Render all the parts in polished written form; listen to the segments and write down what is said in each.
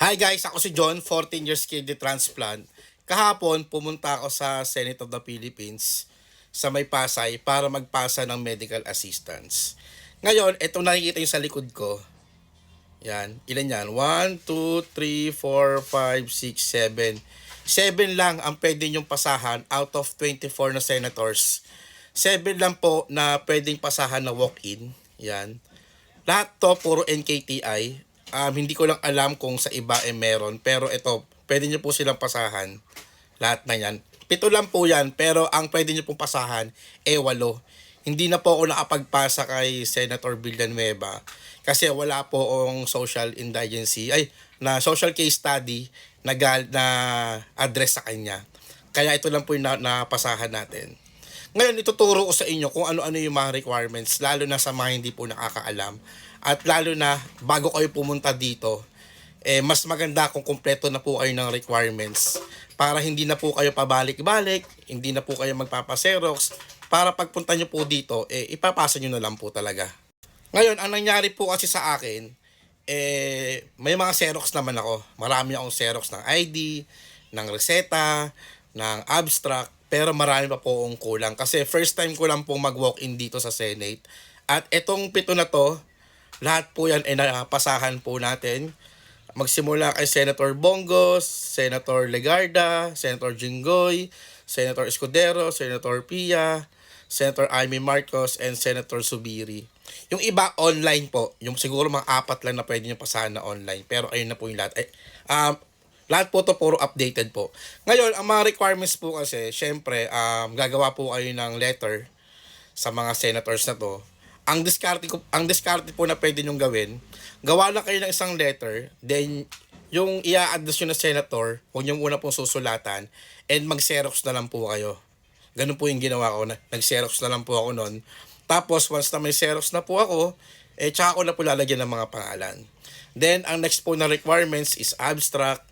Hi guys, ako si John, 14 years kidney transplant. Kahapon, pumunta ako sa Senate of the Philippines sa May Pasay para magpasa ng medical assistance. Ngayon, itong nakikita nyo sa likod ko, yan, ilan yan? 1, 2, 3, 4, 5, 6, 7. 7 lang ang pwede nyong pasahan out of 24 na senators. 7 lang po na pwedeng pasahan na walk-in. Yan. Lahat to puro NKTI. Hindi ko lang alam kung sa iba meron. Pero ito, pwede nyo po silang pasahan. Lahat na yan. 7 lang po yan. Pero ang pwede nyo pong pasahan, 8. Hindi na po ako nakapagpasa kay Senator Villanueva. Kasi wala po akong social indigency. Na social case study na address sa kanya. Kaya ito lang po yung napasahan natin. Ngayon, ituturo ko sa inyo kung ano-ano yung mga requirements, lalo na sa mga hindi po nakakaalam. At lalo na, bago kayo pumunta dito, mas maganda kung kumpleto na po kayo ng requirements para hindi na po kayo pabalik-balik, hindi na po kayo magpapaserox, para pagpunta nyo po dito, ipapasa nyo na lang po talaga. Ngayon, ang nangyari po kasi sa akin, may mga xerox naman ako. Marami akong xerox ng ID, ng reseta, ng abstract, pero marami pa po akong kulang. Kasi first time ko lang pong mag-walk-in dito sa Senate. At itong 7 na to, lahat po yan ay napasahan po natin. Magsimula kay Senator Bongos, Senator Legarda, Senator Jinggoy, Senator Escudero, Senator Pia, Senator Amy Marcos, and Senator Subiri. Yung iba online po, yung siguro mga 4 lang na pwede nyo pasahan na online. Pero ayun na po yung lahat. Lahat po to puro updated po. Ngayon, ang mga requirements po kasi, syempre, gagawa po kayo ng letter sa mga senators na to. Ang diskarte po na pwede nyong gawin, gawa lang kayo ng isang letter, then yung i-address nyo na senator, huwag nyo muna pong susulatan, and mag-xerox na lang po kayo. Ganun po yung ginawa ko. Nag-xerox na lang po ako noon. Tapos, once na may xerox na po ako, tsaka ko na po lalagyan ng mga pangalan. Then, ang next po na requirements is abstract.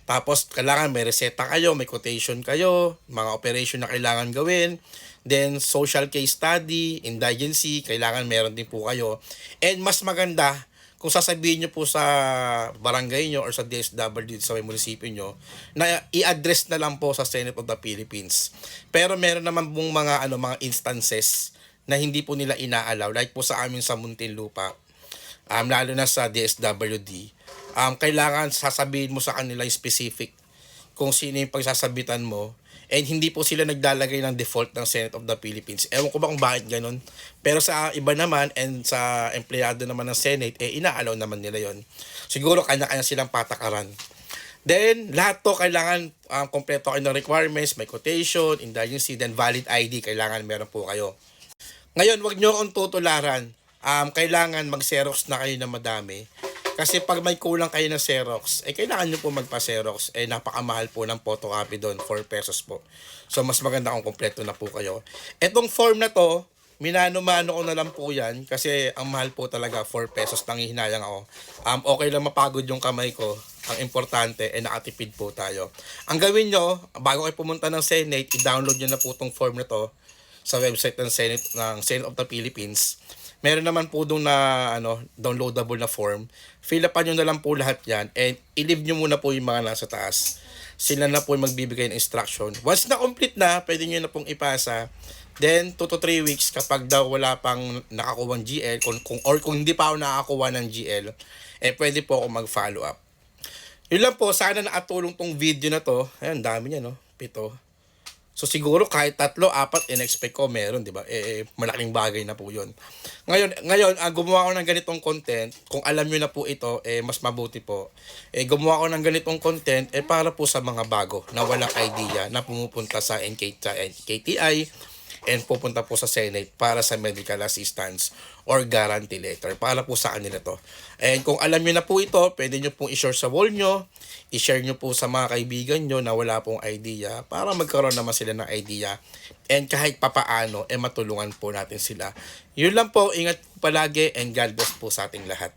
Tapos, kailangan may reseta kayo, may quotation kayo, mga operation na kailangan gawin. Then, social case study, indigency, kailangan meron din po kayo. And mas maganda, kung sasabihin nyo po sa barangay nyo or sa DSWD sa may munisipyo nyo, na i-address na lang po sa Senate of the Philippines. Pero meron naman pong mga instances na hindi po nila inaalaw. Like po sa amin sa Muntinlupa, lalo na sa DSWD, kailangan sasabihin mo sa kanila yung specific kung sino yung pagsasabitan mo, and hindi po sila naglalagay ng default ng Senate of the Philippines. Ewan ko ba kung bakit ganun. Pero sa iba naman and sa empleyado naman ng Senate, inaalaw naman nila yon. Siguro kanya-kanya silang patakaran. Then, lahat to kailangan kompleto kayo ng requirements, may quotation, indigency, then valid ID, kailangan meron po kayo. Ngayon, wag nyo akong tutularan. Kailangan mag-xerox na kayo na madami. Kasi pag may kulang kayo ng Xerox, kailangan nyo po magpa-Xerox. Napakamahal po ng photocopy doon, 4 pesos po. So, mas maganda kung kompleto na po kayo. Etong form na to, minano-mano ko na lang po yan. Kasi ang mahal po talaga, 4 pesos, nangihinayang ako. Okay lang mapagod yung kamay ko. Ang importante, nakatipid po tayo. Ang gawin nyo, bago kayo pumunta ng Senate, i-download nyo na po itong form na to sa website ng Senate of the Philippines. Meron naman po doon na downloadable na form. Fill up nyo na lang po lahat yan and i-leave nyo muna po yung mga nasa taas. Sila na po yung magbibigay ng instruction. Once na complete na, pwede nyo na pong ipasa. Then 2 to 3 weeks kapag daw wala pang nakakuha ng GL kung hindi pa ako nakakuha ng GL, pwede po ako mag-follow up. Yun lang po, sana nakatulong tong video na to. Ayan, dami niya, no? 7. So siguro kahit 3, 4 in-expect ko meron, 'di ba? Malaking bagay na po 'yon. Ngayon, gumawa ako ng ganitong content, kung alam niyo na po ito, mas mabuti po. Gumawa ako ng ganitong content para po sa mga bago na walang idea na pumupunta sa NKTI and pupunta po sa Senate para sa medical assistance or guarantee letter. Para po sa kanila to. And kung alam niyo na po ito, pwede niyo pong i-share sa wall niyo, i-share niyo po sa mga kaibigan niyo na wala pong idea para magkaroon naman sila ng idea. And kahit papaano, matulungan po natin sila. Yun lang po, ingat po palagi and God bless po sa ating lahat.